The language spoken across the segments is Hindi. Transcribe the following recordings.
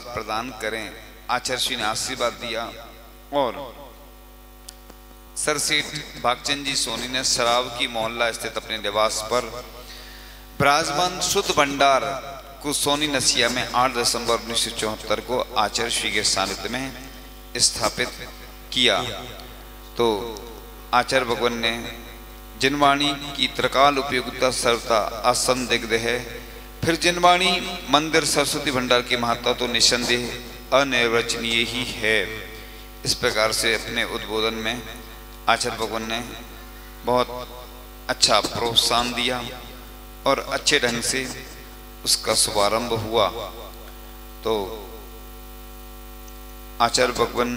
प्रदान करें। आचार्य श्री ने आशीर्वाद दिया और सरसेठ भागचंद जी सोनी ने शराब की मोहल्ला स्थित अपने निवास पर विराजमान शुद्ध भंडार को सोनी नसिया में 8 दिसंबर 1974 को आचार्य श्री के सानिध्य में स्थापित किया। तो आचार्य भगवान ने जिनवाणी की त्रिकाल उपयोगिता सर्वथा असंदिग्ध है। फिर जिनवाणी मंदिर सरस्वती भंडार की महत्ता तो निस्संदेह अनिर्वचनीय ही है। इस प्रकार से अपने उद्बोधन में आचार्य भगवान ने बहुत अच्छा प्रोत्साहन दिया और अच्छे ढंग से उसका शुभारंभ हुआ। तो आचार्य भगवान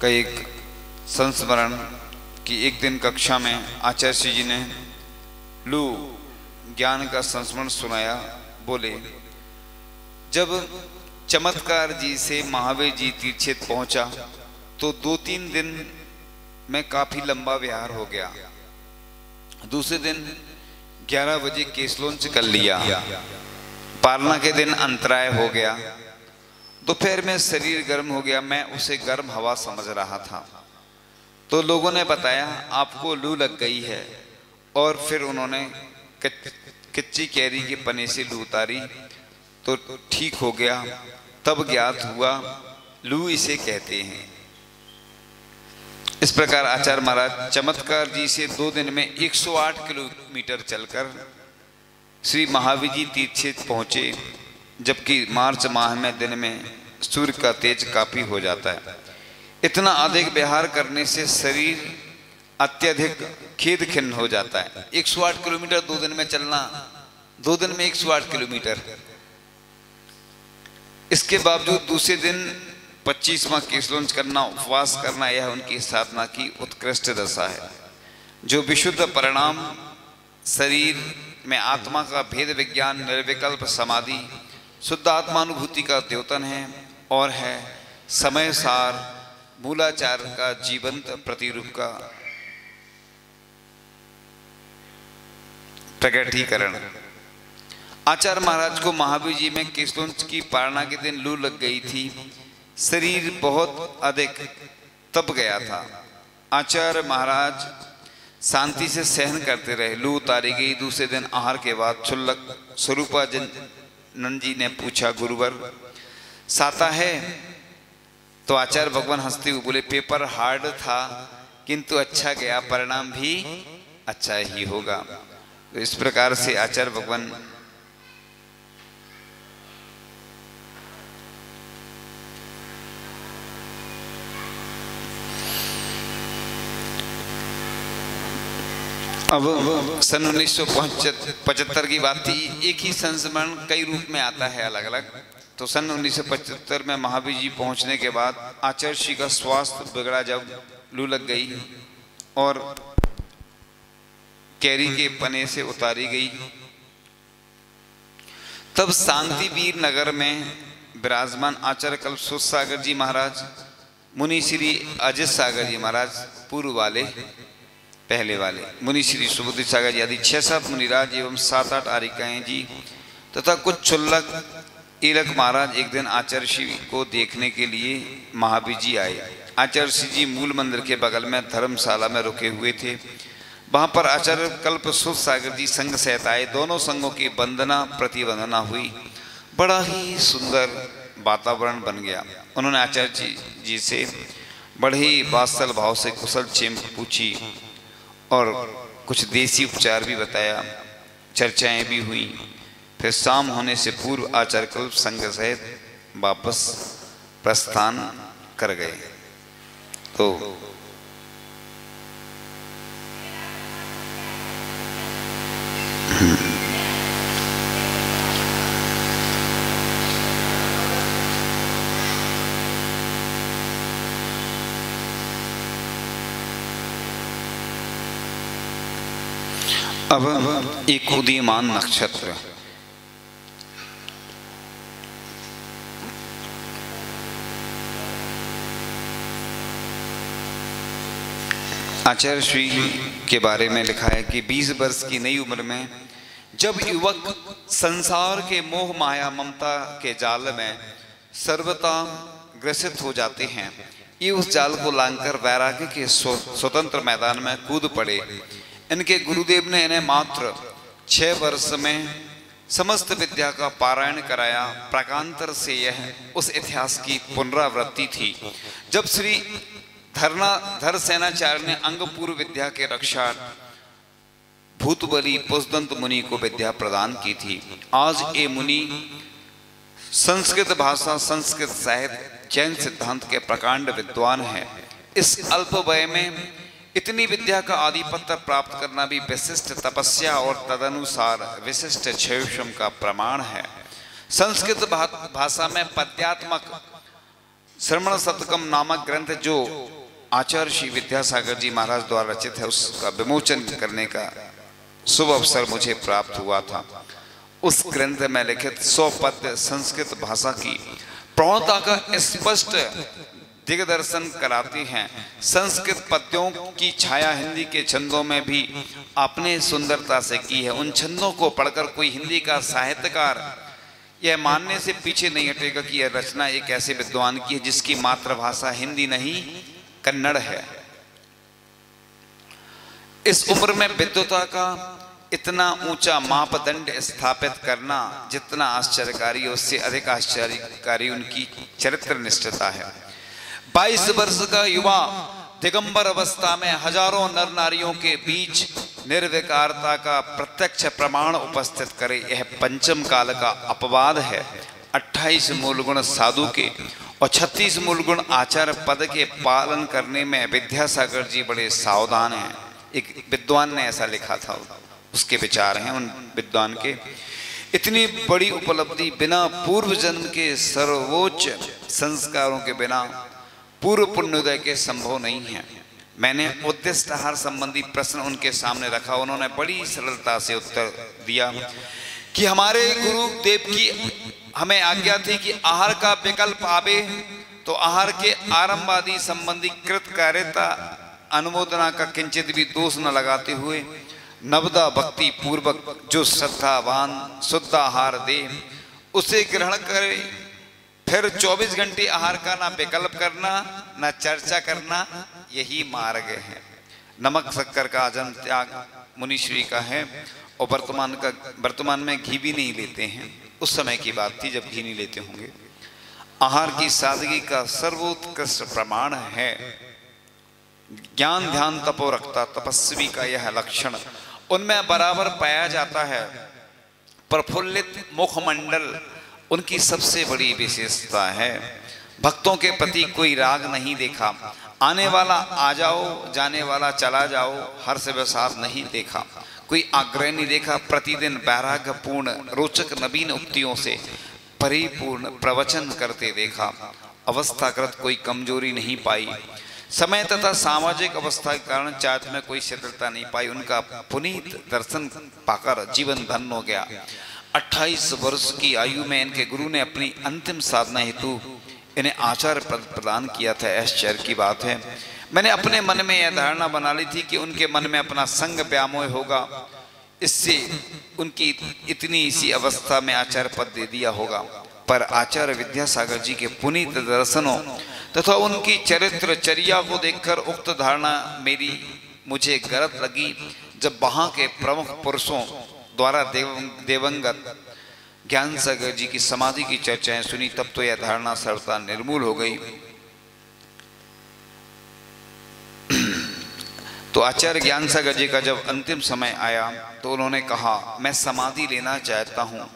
का एक संस्मरण कि एक दिन कक्षा में आचार्य श्री जी ने लू ज्ञान का संस्मरण सुनाया। बोले, जब चमत्कार जी से महावीर जी तीर्थ पहुंचा तो 2-3 दिन में काफी लंबा विहार हो गया। दूसरे दिन 11 बजे केसलोंच कर लिया। पालना के दिन अंतराय हो गया। दोपहर में शरीर गर्म हो गया। मैं उसे गर्म हवा समझ रहा था तो लोगों ने बताया आपको लू लग गई है और फिर उन्होंने कच्ची कैरी के पने से लू उतारी तो ठीक हो गया। तब ज्ञात हुआ लू इसे कहते हैं। इस प्रकार आचार्य महाराज चमत्कार जी से 2 दिन में 108 किलोमीटर चलकर श्री महावीर जी तीर्थ पहुंचे, जबकि मार्च माह में दिन में सूर्य का तेज काफी हो जाता है। इतना अधिक विहार करने से शरीर अत्यधिक खेद खिन्न हो जाता है। 108 किलोमीटर 2 दिन में चलना, 2 दिन में 108 किलोमीटर। इसके बावजूद दूसरे दिन 25वां केसलोंच करना, उपवास करना, यह उनकी साधना की उत्कृष्ट दशा है। जो विशुद्ध परिणाम शरीर में आत्मा का भेद विज्ञान, निर्विकल्प समाधि, शुद्ध आत्मानुभूति का द्योतन है और है समय सार मूलाचार का जीवंत प्रतिरूप का प्रकटीकरण। आचार्य महाराज को महावीर जी में केसलोंच की पारणा के दिन लू लग गई थी। शरीर बहुत अधिक तप गया था। आचार्य महाराज शांति से सहन करते रहे। लू उतारी गई। दूसरे दिन आहार के बाद क्षुल्लक स्वरूपानंद जी ने पूछा, गुरुवर साता है? तो आचार्य भगवान हंसते हुए बोले, पेपर हार्ड था किंतु अच्छा गया, परिणाम भी अच्छा ही होगा। तो इस प्रकार से आचार्य भगवान अब सन 1975 की बात थी। एक ही संस्मरण कई रूप में आता है अलग अलग। तो सन 1975 में महावीर जी पहुंचने के बाद आचार्य श्री का स्वास्थ्य बिगड़ा। जब लू लग गई और कैरी के पने से उतारी गई, तब शांतिवीर नगर में विराजमान आचार्य कल्पसूत्र सागर जी महाराज, मुनि श्री अजित सागर जी महाराज पूर्व वाले, पहले वाले मुनि श्री सुबुद्धि सागर जी आदि 6-7 मुनिराज एवं 7-8 आरिकाएं जी तथा कुछ क्षुल्लक ईलक महाराज एक दिन आचार्य श्री को देखने के लिए महावीर जी आए। आचार्य श्री जी मूल मंदिर के बगल में धर्मशाला में रुके हुए थे। वहां पर आचार्य कल्पसूत्र सागर जी संघ सहित आए। दोनों संघों की वंदना प्रतिवंदना हुई। बड़ा ही सुंदर वातावरण बन गया। उन्होंने आचार्य जी से बड़े ही वात्सल भाव से कुशल क्षेम पूछी और कुछ देसी उपचार भी बताया। चर्चाएं भी हुई। फिर शाम होने से पूर्व आचार्य कल्प संघ सहित वापस प्रस्थान कर गए। तो अब एक उदीयमान नक्षत्र, आचार्य श्री के बारे में लिखा है कि 20 वर्ष की नई उम्र में जब युवक संसार के मोह माया ममता के जाल में सर्वथा ग्रसित हो जाते हैं, ये उस जाल को लांघकर वैराग्य के स्वतंत्र मैदान में कूद पड़े। इनके गुरुदेव ने इन्हें मात्र 6 वर्ष में समस्त विद्या का पारायण कराया। प्रकांतर से यह उस इतिहास की पुनरावृत्ति थी जब श्री धर सेनाचार्य ने अंगपूर्व विद्या के रक्षा भूतबली पुष्दंत मुनि को विद्या प्रदान की थी। आज ये मुनि संस्कृत भाषा, संस्कृत साहित्य, जैन सिद्धांत के प्रकांड विद्वान हैं। इस अल्प वय में इतनी विद्या का आधिपत्य प्राप्त करना भी विशिष्ट तपस्या और तदनुसार विशिष्ट क्षयम का प्रमाण है। संस्कृत भाषा में पद्यात्मक श्रवण शतकम नामक ग्रंथ जो आचार्य श्री विद्यासागर जी महाराज द्वारा रचित है, उसका विमोचन करने का शुभ अवसर मुझे प्राप्त हुआ था। उस ग्रंथ में लिखित 100 पद्य संस्कृत भाषा की प्रौढ़ता का स्पष्ट दिग्दर्शन कराती हैं। संस्कृत पद्यों की छाया हिंदी के छंदों में भी आपने सुंदरता से की है। उन छंदों को पढ़कर कोई हिंदी का साहित्यकार यह मानने से पीछे नहीं हटेगा कि यह रचना एक ऐसे विद्वान की है जिसकी मातृभाषा हिंदी नहीं कन्नड़ है। इस उम्र में विद्वता का इतना ऊंचा मापदंड स्थापित करना जितना आश्चर्यकारी, उससे अधिक आश्चर्यकारी उनकी चरित्र निष्ठता है। 22 वर्ष का युवा दिगंबर अवस्था में हजारों नर नारियों के बीच निर्विकारता का प्रत्यक्ष प्रमाण उपस्थित करे, यह पंचम काल का अपवाद है। 28 मूल गुण साधु के और 36 मूल गुण आचार्य पद के पालन करने में विद्यासागर जी बड़े सावधान हैं। एक विद्वान ने ऐसा लिखा था, उसके विचार हैं उन विद्वान के। इतनी बड़ी उपलब्धि बिना पूर्व जन्म के सर्वोच्च संस्कारों के बिना पूर्व पुण्योदय के संभव नहीं है। मैंने उद्दिष्ट आहार संबंधी प्रश्न उनके सामने रखा। उन्होंने बड़ी सरलता से उत्तर दिया कि हमारे गुरुदेव की हमें आज्ञा थी कि आहार का विकल्प आवे तो आहार के आरंभ आदि संबंधी कृत कार्यता अनुमोदना का किंचित भी दोष न लगाते हुए नवदा भक्ति पूर्वक जो श्रद्धावान शुद्ध आहार दे उसे ग्रहण करे। फिर 24 घंटे आहार का ना विकल्प करना ना चर्चा करना, यही मार्ग है। नमक शक्कर का आजम त्याग मुनिश्री का है और वर्तमान में घी भी नहीं लेते हैं। उस समय की बात थी जब घी नहीं लेते होंगे। आहार की सादगी का सर्वोत्कृष्ट प्रमाण है। ज्ञान ध्यान तपो रखता तपस्वी का यह लक्षण उनमें बराबर पाया जाता है। प्रफुल्लित मुखमंडल उनकी सबसे बड़ी विशेषता है। भक्तों के प्रति कोई राग नहीं देखा। आने वाला आ जाओ, जाने वाला चला जाओ, हर्ष विषाद नहीं देखा। कोई आग्रह नहीं देखा। प्रतिदिन वैराग्यपूर्ण रोचक नवीन उक्तियों से परिपूर्ण प्रवचन करते देखा। अवस्थाकृत कोई कमजोरी नहीं पाई। समय तथा सामाजिक अवस्था के कारण चाहत में कोई शिथिलता नहीं पाई। उनका पुनीत दर्शन पाकर जीवन धन्य हो गया। 28 वर्ष की आयु में इनके गुरु ने अपनी अंतिम साधना हेतु इन्हें आचार्य पद प्रदान किया था। आश्चर्य की बात है। मैंने अपने मन में यह धारणा बना ली थी कि उनके मन में अपना संग व्यामोह होगा, इससे उनकी इतनी इसी अवस्था में आचार्य पद दे दिया होगा। पर आचार्य विद्यासागर जी के पुनीत दर्शनों तथा उनकी चरित्र चर्या को देखकर उक्त धारणा मुझे गलत लगी। जब वहां के प्रमुख पुरुषों द्वारा देवंगत ज्ञान सागर जी की समाधि की चर्चाएं सुनी, तब तो यह धारणा सर्वथा निर्मूल हो गई। तो आचार्य ज्ञान सागर जी का जब अंतिम समय आया तो उन्होंने कहा, मैं समाधि लेना चाहता हूं।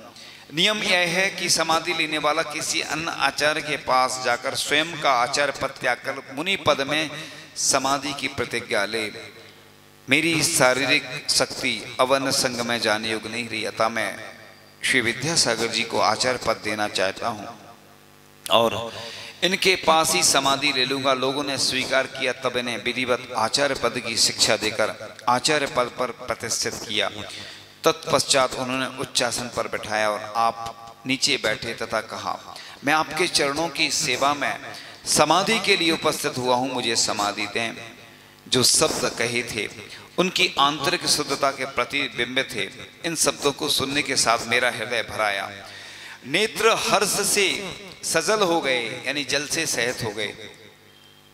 नियम यह है कि समाधि लेने वाला किसी अन्य आचार्य के पास जाकर स्वयं का आचार्य पद त्याग कर मुनि पद में समाधि की प्रतिज्ञा ले। मेरी शारीरिक शक्ति अवन संग में जाने योग्य नहीं रही, अतः मैं श्री विद्यासागर जी को आचार्य पद देना चाहता हूँ और इनके पास ही समाधि ले लूंगा। लोगों ने स्वीकार किया। तब इन्हें विधिवत आचार्य पद की शिक्षा देकर आचार्य पद पर प्रतिष्ठित किया। तत्पश्चात उन्होंने उच्चासन पर बैठाया और आप नीचे बैठे तथा कहा, मैं आपके चरणों की सेवा में समाधि के लिए उपस्थित हुआ हूँ, मुझे समाधि दें। जो शब्द कहे थे उनकी आंतरिक शुद्धता के प्रतिबिंब थे। इन शब्दों को सुनने के साथ मेरा हृदय भराया, नेत्र हर्ष से सजल हो गए, यानी जल से सहित हो गए।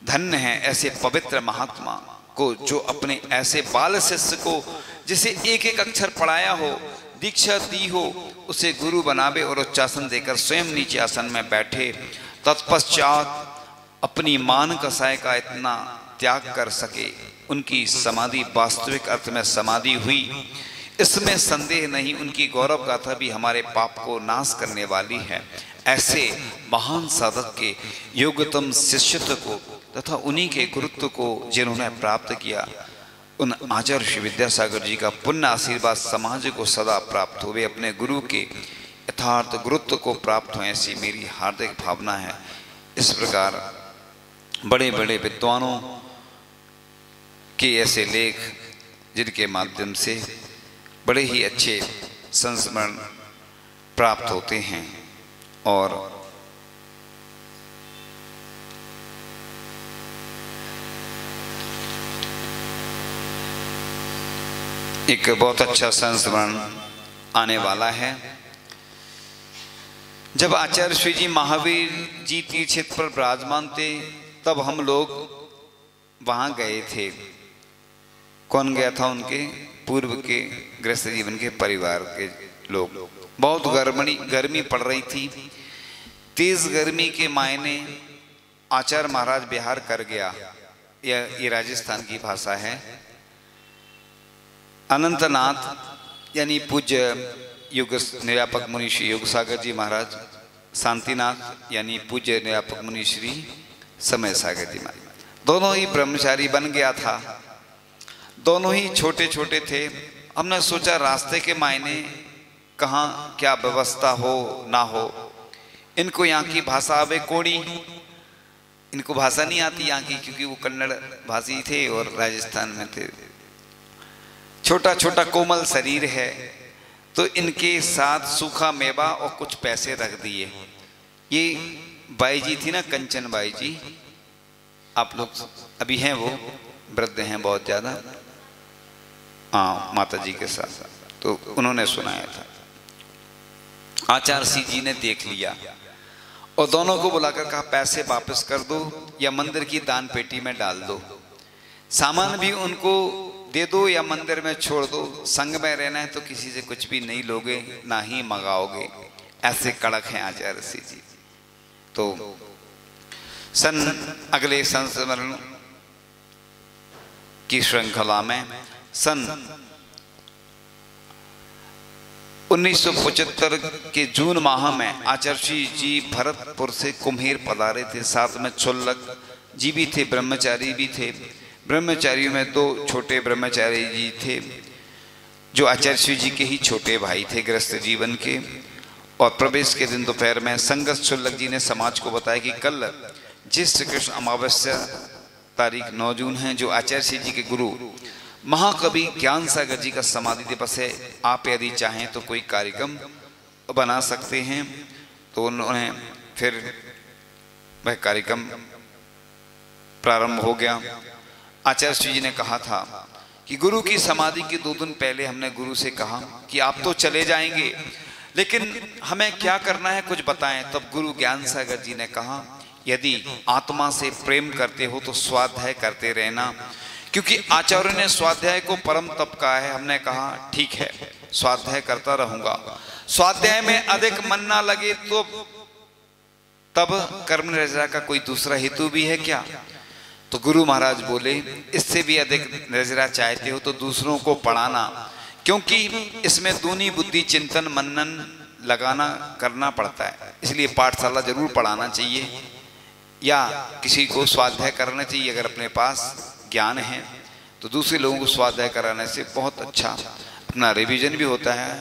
धन्य है ऐसे पवित्र महात्मा को जो अपने ऐसे बाल शिष्य को जिसे एक एक अक्षर पढ़ाया हो, दीक्षा दी हो, उसे गुरु बनावे और उच्चासन देकर स्वयं नीचे आसन में बैठे। तत्पश्चात अपनी मान कसाय का इतना त्याग कर सके। उनकी समाधि वास्तविक अर्थ में समाधि हुई, इसमें संदेह नहीं। उनकी गौरव गाथा भी हमारे पाप को नाश करने वाली है। ऐसे महान साधक के योग्यतम शिष्यत्व को तथा उन्हीं के गुरुत्व को जिन्होंने प्राप्त किया, उन आचार्य श्री विद्यासागर जी का पुण्य आशीर्वाद समाज को सदा प्राप्त हो। वे अपने गुरु के यथार्थ गुरुत्व को प्राप्त हो, ऐसी मेरी हार्दिक भावना है। इस प्रकार बड़े बड़े विद्वानों के ऐसे लेख जिनके माध्यम से बड़े ही अच्छे संस्मरण प्राप्त होते हैं। और एक बहुत अच्छा संस्मरण आने वाला है। जब आचार्य श्री जी महावीर जी तीर्थ क्षेत्र पर विराजमान थे, तब हम लोग वहां गए थे। कौन गया था? उनके पूर्व के गृहस्थ जीवन के परिवार के लोग। बहुत गर्मी पड़ रही थी। तेज गर्मी के मायने आचार्य महाराज बिहार कर गया, ये राजस्थान की भाषा है। अनंतनाथ यानी पूज्य युग निरापक मुनि श्री योग सागर जी महाराज, शांतिनाथ यानी पूज्य निरापक मुनि श्री समय सागर जी महाराज, दोनों ही ब्रह्मचारी बन गया था। दोनों ही छोटे छोटे थे। हमने सोचा रास्ते के मायने कहाँ क्या व्यवस्था हो ना हो। इनको यहाँ की भाषा आवे कोड़ी, इनको भाषा नहीं आती यहाँ की, क्योंकि वो कन्नड़ भाषी थे और राजस्थान में थे। छोटा छोटा कोमल शरीर है, तो इनके साथ सूखा मेवा और कुछ पैसे रख दिए। ये बाई जी थी ना, कंचन बाई जी, आप लोग अभी हैं, वो वृद्ध हैं बहुत ज्यादा, हाँ माता जी के साथ। तो उन्होंने सुनाया था। आचार्य सिंह जी ने देख लिया और दोनों को बुलाकर कहा पैसे वापस कर दो या मंदिर की दान पेटी में डाल दो, सामान भी उनको दे दो या मंदिर में छोड़ दो। संग में रहना है तो किसी से कुछ भी नहीं लोगे, ना ही मंगाओगे। ऐसे कड़क हैं आचार्य सिंह जी। तो अगले संस्मरण की श्रृंखला में सन 1975 के जून माह में आचार्य जी भरतपुर से कुम्हेर पधारे थे। साथ में चुल्लक जी भी थे, ब्रह्मचारी भी थे। ब्रह्मचारियों में 2 छोटे ब्रह्मचारी जी थे जो आचार्य जी के ही छोटे भाई थे गृहस्थ जीवन के। और प्रवेश के दिन दोपहर में संगत चुल्लक जी ने समाज को बताया कि कल ज्येष्ठ कृष्ण अमावस्या तारीख 9 जून है, जो आचार्य जी के गुरु महाकवि ज्ञान सागर जी का समाधि दिवस है। आप यदि चाहें तो कोई कार्यक्रम बना सकते हैं। तो उन्होंने फिर वह कार्यक्रम प्रारंभ हो गया। आचार्य जी ने कहा था कि गुरु की समाधि के 2 दिन पहले हमने गुरु से कहा कि आप तो चले जाएंगे, लेकिन हमें क्या करना है कुछ बताएं। तब गुरु ज्ञान सागर जी ने कहा यदि आत्मा से प्रेम करते हो तो स्वाध्याय करते रहना, क्योंकि आचार्य ने स्वाध्याय को परम तप कहा है। हमने कहा ठीक है, स्वाध्याय करता रहूंगा। स्वाध्याय में अधिक मन ना लगे तो तब कर्म निर्जरा का कोई दूसरा हेतु भी है क्या? तो गुरु महाराज बोले इससे भी अधिक निर्जरा चाहते हो तो दूसरों को पढ़ाना, क्योंकि इसमें दूनी बुद्धि चिंतन मनन लगाना करना पड़ता है। इसलिए पाठशाला जरूर पढ़ाना चाहिए या किसी को स्वाध्याय करना चाहिए। अगर अपने पास ज्ञान है तो दूसरे लोगों को स्वाध्याय कराने से बहुत अच्छा अपना रिवीजन भी होता है,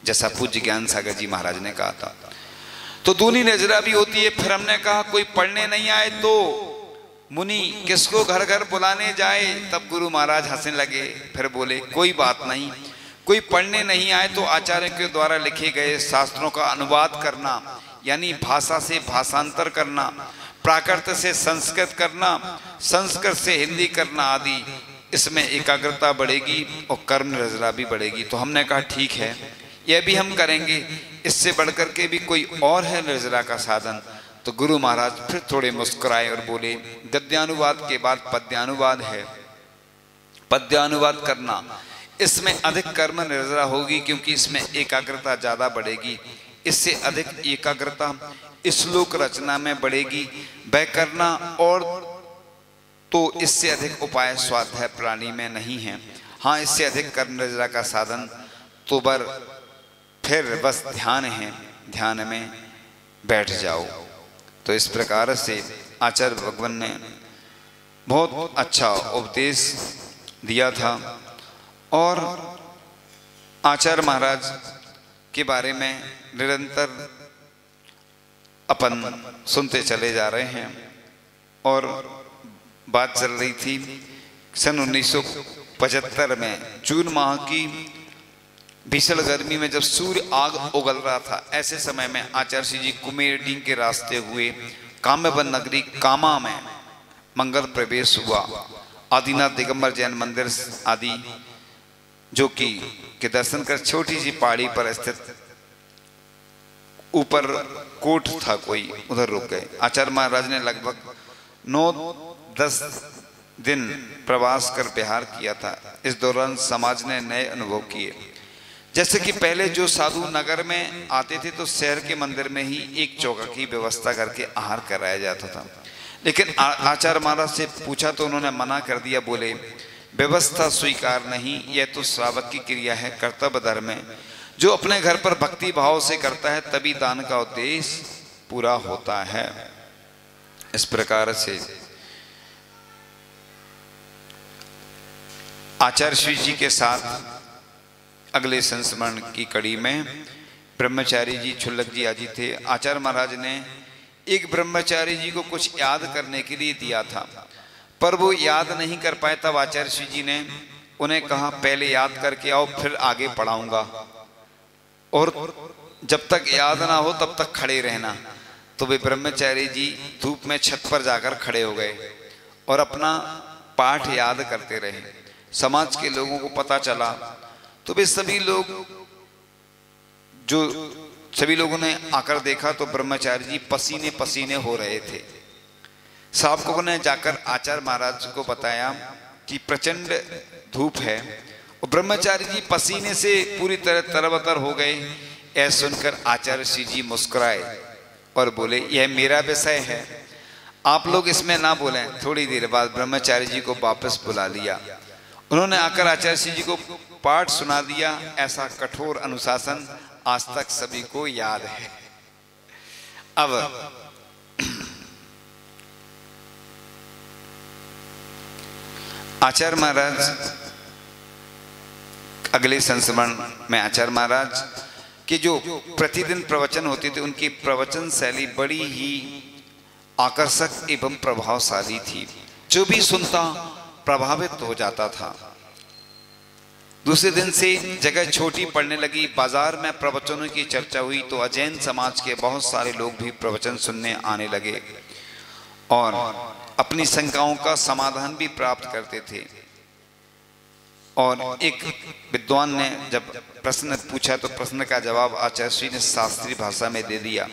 जैसा पूज्य ज्ञान सागर जी महाराज ने कहा था। तो दूनी नजरा भी होती है। फिर हमने कहा कोई पढ़ने नहीं आए तो मुनि किसको घर घर बुलाने जाए? तब गुरु महाराज हंसने लगे। फिर बोले कोई बात नहीं, कोई पढ़ने नहीं आए तो आचार्य के द्वारा लिखे गए शास्त्रों का अनुवाद करना, यानी भाषा से भाषांतर करना, प्राकृत से संस्कृत करना, संस्कृत से हिंदी करना आदि, इसमें एकाग्रता बढ़ेगी और कर्म निर्जरा भी बढ़ेगी। तो हमने कहा ठीक है, यह भी हम करेंगे। इससे बढ़कर के भी कोई और है निर्जरा का साधन? तो गुरु महाराज फिर थोड़े मुस्कुराए और बोले, गद्यानुवाद के बाद पद्यानुवाद है, पद्यानुवाद करना, इसमें अधिक कर्म निर्जरा होगी, क्योंकि इसमें एकाग्रता ज्यादा बढ़ेगी। इससे अधिक एकाग्रता श्लोक रचना में बढ़ेगी, वह करना, और तो इससे अधिक उपाय स्वाध्याय प्राणी में नहीं है। हाँ, इससे अधिक कर्म निर्जरा का साधन तो फिर बस ध्यान है, ध्यान में बैठ जाओ। तो इस प्रकार से आचार्य भगवान ने बहुत अच्छा उपदेश दिया था। और आचार्य महाराज के बारे में निरंतर अपन सुनते चले जा रहे हैं। और बात चल रही थी सन 1975 में जून माह की भीषण गर्मी में, जब सूर्य आग उगल रहा था, ऐसे समय में आचार्य जी कुमेरडीह के रास्ते हुए काम्यवन नगरी कामा में मंगल प्रवेश हुआ। आदिनाथ दिगंबर जैन मंदिर आदि जो कि के दर्शन कर छोटी सी पहाड़ी पर स्थित ऊपर कोट था कोई, उधर रुक गए। आचार्य महाराज ने लगभग 9-10 दिन प्रवास कर बिहार किया था। इस दौरान समाज ने नए अनुभव किए। जैसे कि पहले जो साधु नगर में आते थे तो शहर के मंदिर में ही एक चौका की व्यवस्था करके आहार कराया जाता था, लेकिन आचार्य महाराज से पूछा तो उन्होंने मना कर दिया। बोले, व्यवस्था स्वीकार नहीं, यह तो श्रावक की क्रिया है, कर्तव्य धर्म है। जो अपने घर पर भक्ति भाव से करता है तभी दान का उद्देश्य पूरा होता है। इस प्रकार से आचार्य श्री जी के साथ अगले संस्मरण की कड़ी में ब्रह्मचारी जी छुल्लक जी आदि थे। आचार्य महाराज ने एक ब्रह्मचारी जी को कुछ याद करने के लिए दिया था, पर वो याद नहीं कर पाए। तब आचार्य श्री जी ने उन्हें कहा, पहले याद करके आओ, फिर आगे पढ़ाऊंगा, और जब तक याद ना हो तब तक खड़े रहना। तो वे ब्रह्मचारी जी धूप में छत पर जाकर खड़े हो गए और अपना पाठ याद करते रहे। समाज के लोगों को पता चला तो वे सभी लोगों ने आकर देखा तो ब्रह्मचारी जी पसीने पसीने हो रहे थे। साहबकों ने जाकर आचार्य महाराज को बताया कि प्रचंड धूप है, और ब्रह्मचारी जी पसीने से पूरी तरह तरबतर हो गए। ऐसा सुनकर आचार्य श्री जी मुस्कुराए और बोले, यह मेरा विषय है, आप लोग इसमें ना बोलें। थोड़ी देर बाद ब्रह्मचारी जी को वापस बुला लिया। उन्होंने आकर आचार्य श्री जी को पाठ सुना दिया। ऐसा कठोर अनुशासन आज तक सभी को याद है। अब आचार्य महाराज अगले संस्मरण में आचार्य महाराज के जो प्रतिदिन प्रवचन होते थे, उनकी प्रवचन शैली बड़ी ही आकर्षक एवं प्रभावशाली थी। जो भी सुनता प्रभावित हो जाता था। दूसरे दिन से जगह छोटी पड़ने लगी। बाजार में प्रवचनों की चर्चा हुई तो अजैन समाज के बहुत सारे लोग भी प्रवचन सुनने आने लगे और अपनी शंकाओं का समाधान भी प्राप्त करते थे। और एक विद्वान ने जब प्रश्न पूछा तो प्रश्न का जवाब आचार्य श्री ने शास्त्रीय भाषा में दे दिया,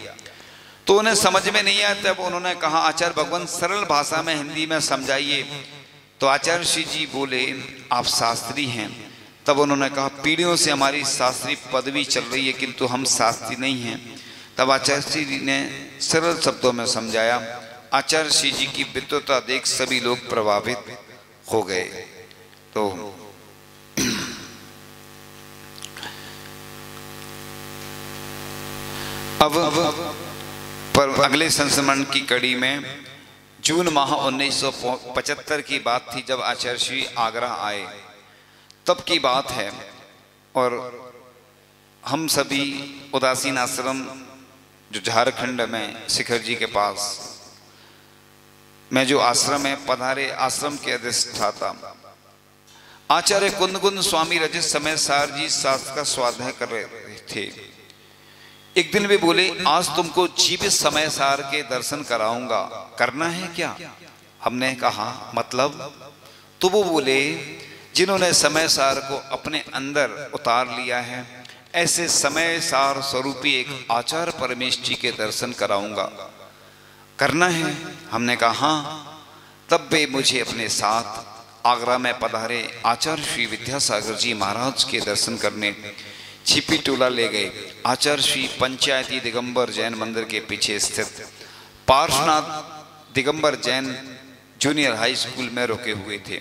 तो उन्हें समझ में नहीं आया। तब उन्होंने कहा, आचार्य भगवान सरल भाषा में हिंदी में समझाइए। तो आचार्य श्री जी बोले, आप शास्त्री हैं। तब उन्होंने कहा, पीढ़ियों से हमारी शास्त्री पदवी चल रही है किंतु हम शास्त्री नहीं हैं। तब आचार्य श्री जी ने सरल शब्दों में समझाया। आचार्य श्री जी की विद्वता देख सभी लोग प्रभावित हो गए। तो अब पर अगले संस्मरण की कड़ी में जून माह 1975 की बात थी, जब आचार्य श्री आगरा आए तब की बात है। और हम सभी उदासीन आश्रम जो झारखंड में शिखर जी के पास में जो आश्रम है, पधारे आश्रम के अधिष्ठाता आचार्य कुंदकुंद स्वामी रजित समय सार जी शास्त्र का स्वाध्याय कर रहे थे। एक दिन वे बोले, आज तुमको जीवित समय सार के दर्शन कराऊंगा, करना है क्या? हमने कहा मतलब? तो वो बोले, जिन्होंने समय सार को अपने अंदर उतार लिया है, ऐसे समय सार स्वरूपी एक आचार्य परमेश जी के दर्शन कराऊंगा, करना है? हमने कहा हाँ। तब वे मुझे अपने साथ आगरा में पधारे आचार्य श्री विद्यासागर जी महाराज के दर्शन करने छिपी टोला ले गए। आचार्य श्री पंचायती दिगंबर जैन मंदिर के पीछे स्थित Parshvanath Digambar Jain junior high school में रुके हुए थे।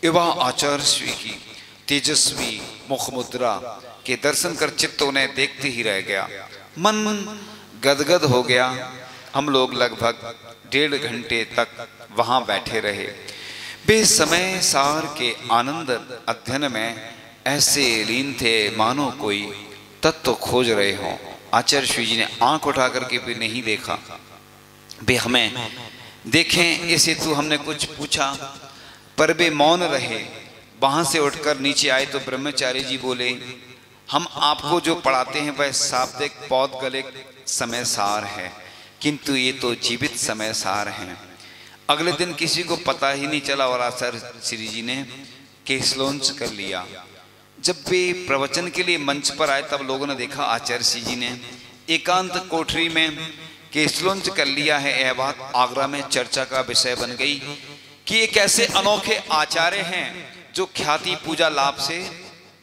युवा आचार्य श्री की तेजस्वी मुख मुद्रा के दर्शन कर चित्त उन्हें देखते ही रह गया, मन गदगद हो गया। हम लोग लगभग 1.5 घंटे तक वहां बैठे रहे। वे समय सार के आनंद अध्ययन में ऐसे लीन थे मानो कोई तत्व खोज रहे हों। आचार्य श्री जी ने आंख उठा करके भी नहीं देखा, वे हमें देखें इस हेतु हमने कुछ पूछा, पर वे मौन रहे। वहां से उठकर नीचे आए तो ब्रह्मचारी जी बोले, हम आपको जो पढ़ाते हैं वह शाब्दिक पौद्गलिक समय सार है, किंतु ये तो जीवित समय सार हैं। अगले दिन किसी को पता ही नहीं चला और आचार्य श्री जी ने केस लॉन्च कर लिया। जब वे प्रवचन के लिए मंच पर आए तब लोगों ने देखा आचार्य श्री जी ने एकांत कोठरी में केस लॉन्च कर लिया है। यह बात आगरा में चर्चा का विषय बन गई कि एक ऐसे अनोखे आचार्य हैं जो ख्याति पूजा लाभ से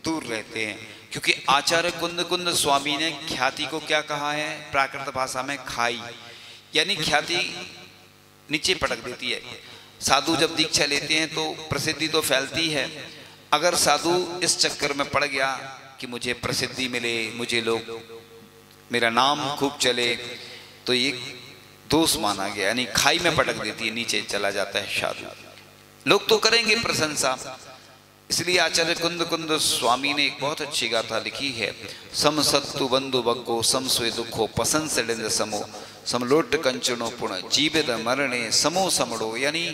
दूर रहते हैं। क्योंकि आचार्य कुंद कुंद स्वामी ने ख्याति को क्या कहा है प्राकृत भाषा में? खाई, यानी ख्याति नीचे पटक देती है। साधु जब दीक्षा लेते हैं तो प्रसिद्धि तो फैलती है। अगर साधु इस चक्कर में पड़ गया कि मुझे प्रसिद्धि मिले, मुझे लोग मेरा नाम खूब चले, तो ये दोष माना गया, यानी खाई में पटक देती है, नीचे चला जाता है साधु। लोग तो करेंगे प्रशंसा, इसलिए आचार्य कुंद कुंद स्वामी ने एक बहुत अच्छी गाथा लिखी है। सम सत्तु बंधु बग्गो सम स्वे दुखो पसंद से समो समलोट कंचनो पुण जीवित मरणे समो समड़ो, यानी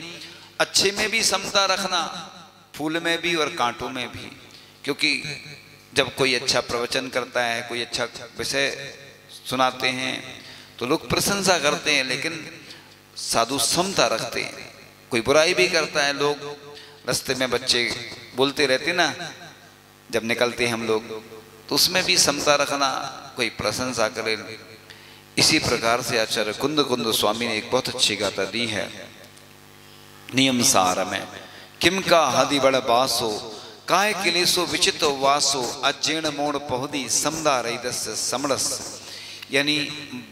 अच्छे में भी समता रखना, फूल में भी और कांटों में भी। क्योंकि जब कोई अच्छा प्रवचन करता है, कोई अच्छा विषय सुनाते हैं तो लोग प्रशंसा करते हैं, लेकिन साधु समता रखते हैं। कोई बुराई भी करता है, लोग रास्ते में बच्चे बोलते रहते ना जब निकलते हैं हम लोग, तो उसमें भी समता रखना, कोई प्रशंसा करे। इसी प्रकार से आचार्य कुंद कुंद स्वामी ने एक बहुत अच्छी गाथा दी है। नियम सार में किम का हदि बड़ बासो काय किलेसो विचित वासो अजीर्ण मोड़ पहुदी समदा रईदस समरस, यानी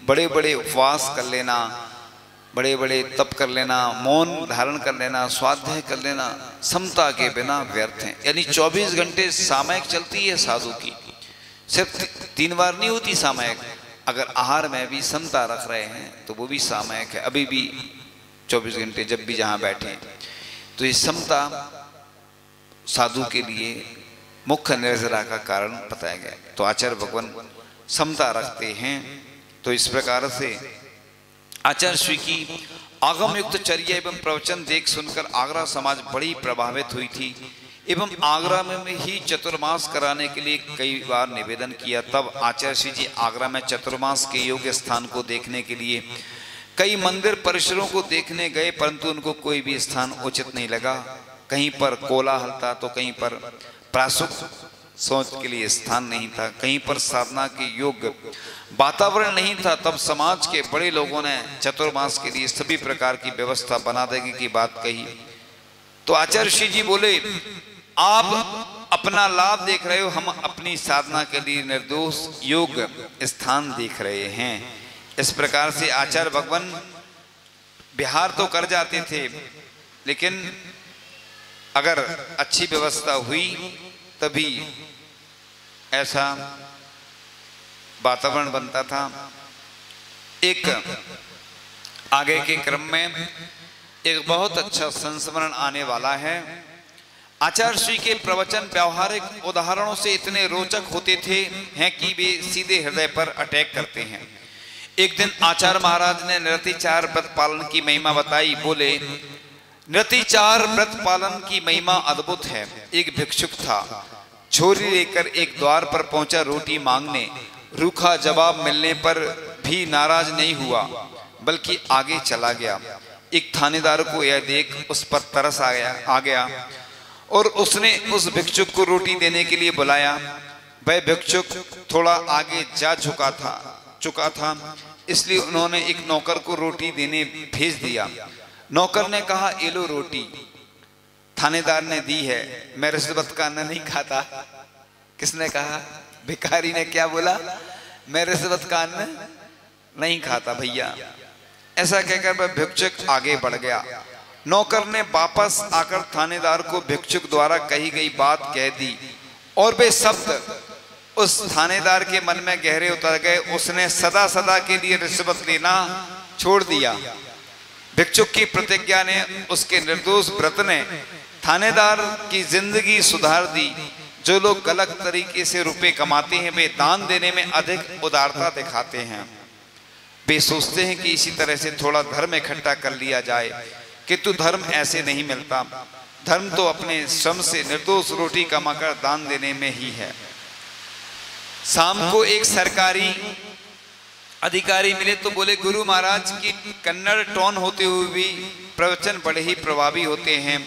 बड़े बड़े उपवास कर लेना, बड़े बड़े तप कर लेना, मौन धारण कर लेना, स्वाध्याय कर लेना, समता के बिना व्यर्थ है। यानी 24 घंटे सामयिक चलती है साधु की, सिर्फ 3 बार नहीं होती सामयिक। अगर आहार में भी समता रख रहे हैं तो वो भी सामयिक है। अभी भी 24 घंटे जब भी जहाँ बैठे, तो ये समता साधु के लिए मुख्य निर्जरा का कारण बताया गया। तो आचार्य भगवान समता रखते हैं। तो इस प्रकार से आचार्य श्री की आगम युक्त चर्या एवं प्रवचन देख सुनकर आगरा समाज बड़ी प्रभावित हुई थी एवं आगरा में ही चतुर्मास कराने के लिए कई बार निवेदन किया। तब आचार्य श्री जी आगरा में चतुर्मास के योग्य स्थान को देखने के लिए कई मंदिर परिसरों को देखने गए, परंतु उनको कोई भी स्थान उचित नहीं लगा। कहीं पर कोलाहल था तो कहीं पर प्रासुक सोच के लिए स्थान नहीं था, कहीं पर साधना के योग्य वातावरण नहीं था। तब समाज के बड़े लोगों ने चतुर्मास के लिए सभी प्रकार की व्यवस्था बना देने की बात कही। तो आचार्य श्री जी बोले, आप अपना लाभ देख रहे हो, हम अपनी साधना के लिए निर्दोष योग्य स्थान देख रहे हैं। इस प्रकार से आचार्य भगवान विहार तो कर जाते थे, लेकिन अगर अच्छी व्यवस्था हुई तभी ऐसा वातावरण बनता था। एक आगे के क्रम में एक बहुत अच्छा संस्मरण आने वाला है। आचार्य श्री के प्रवचन व्यवहारिक उदाहरणों से इतने रोचक होते थे हैं कि वे सीधे हृदय पर अटैक करते हैं। एक दिन आचार्य महाराज ने नृतिचार व्रत पालन की महिमा बताई। बोले, नृतिचार व्रत पालन की महिमा अद्भुत है। एक भिक्षुक था, छोरी लेकर एक द्वार पर पहुंचा रोटी मांगने। रूखा जवाब मिलने पर भी नाराज नहीं हुआ, बल्कि आगे चला गया। एक थानेदार को यह देख उस पर तरस आ गया और उसने उस भिक्षुक को रोटी देने के लिए बुलाया। वह भिक्षुक थोड़ा आगे जा चुका था, इसलिए उन्होंने एक नौकर को रोटी देने भेज दिया। नौकर ने कहा, ये लो रोटी। थानेदार ने दी है, मैं रिश्वत का अन्न नहीं खाता। किसने कहा? भिखारी ने क्या बोला? मैं रिश्वत का अन्न नहीं खाता भैया। ऐसा कहकर वह भिक्षुक आगे बढ़ गया। नौकर ने वापस आकर थानेदार को भिक्षुक द्वारा कही गई बात कह दी और वे शब्द उस थानेदार के मन में गहरे उतर गए। उसने सदा सदा के लिए रिश्वत लेना छोड़ दिया। भिक्षुक की प्रतिज्ञा ने, उसके निर्दोष व्रत ने थानेदार की जिंदगी सुधार दी। जो लोग गलत तरीके से रुपए कमाते हैं वे दान देने में अधिक उदारता दिखाते हैं। वे सोचते हैं कि इसी तरह से थोड़ा धर्म इकट्ठा कर लिया जाए, किंतु धर्म ऐसे नहीं मिलता। धर्म तो अपने श्रम से निर्दोष रोटी कमाकर दान देने में ही है। शाम को एक सरकारी अधिकारी मिले तो बोले, गुरु महाराज की कन्नड़ टोन होते हुए भी प्रवचन बड़े ही प्रभावी होते हैं,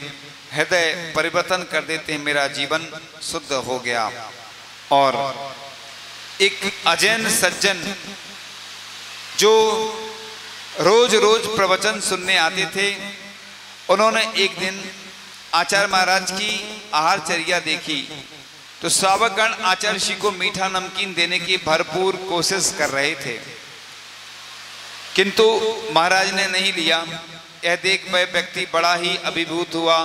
हृदय परिवर्तन कर देते हैं, मेरा जीवन शुद्ध हो गया। और एक अजैन सज्जन जो रोज रोज प्रवचन सुनने आते थे, उन्होंने एक दिन आचार्य महाराज की आहारचर्या देखी तो श्रावकगण आचार्य जी को मीठा नमकीन देने की भरपूर कोशिश कर रहे थे, किंतु महाराज ने नहीं लिया। यह देख वह व्यक्ति बड़ा ही अभिभूत हुआ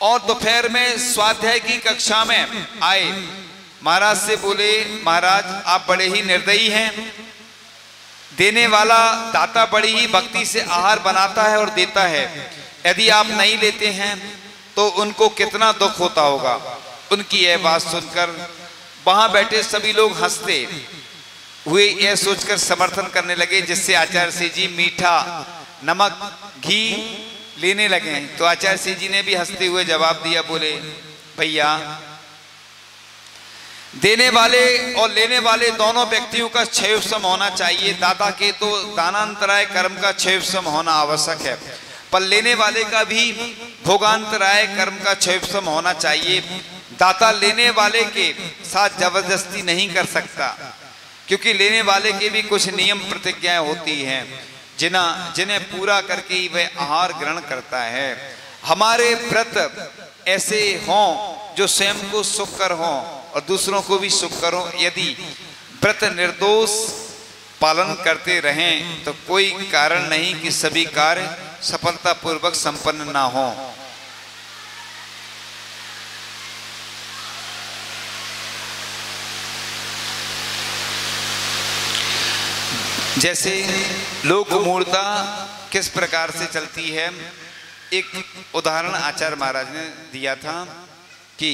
और दोपहर में स्वाध्याय की कक्षा में आए। महाराज से बोले, महाराज आप बड़े ही निर्दयी हैं। देने वाला दाता बड़ी ही भक्ति से आहार बनाता है और देता है, यदि आप नहीं लेते हैं तो उनको कितना दुख होता होगा। उनकी यह बात सुनकर वहां बैठे सभी लोग हंसते हुए यह सोचकर समर्थन करने लगे, जिससे आचार्य सिंह जी मीठा नमक घी लेने लगे। तो आचार्य सिंह जी ने भी हंसते हुए जवाब दिया, बोले, भैया देने वाले और लेने वाले दोनों व्यक्तियों का क्षयसम होना चाहिए। दाता के तो दानांतराय कर्म का क्षयसम होना आवश्यक है, पर लेने वाले का भी भोगांतराय कर्म का क्षयसम होना चाहिए। दाता लेने वाले के साथ जबरदस्ती नहीं कर सकता, क्योंकि लेने वाले के भी कुछ नियम प्रतिज्ञाएं होती हैं जिन्हें पूरा करके ही वह आहार ग्रहण करता है। हमारे व्रत ऐसे हों जो स्वयं को सुखकर हों और दूसरों को भी सुखकर हों। यदि व्रत निर्दोष पालन करते रहें तो कोई कारण नहीं कि सभी कार्य सफलतापूर्वक संपन्न ना हो। जैसे लोक मूर्ता किस प्रकार से चलती है, एक उदाहरण आचार्य महाराज ने दिया था कि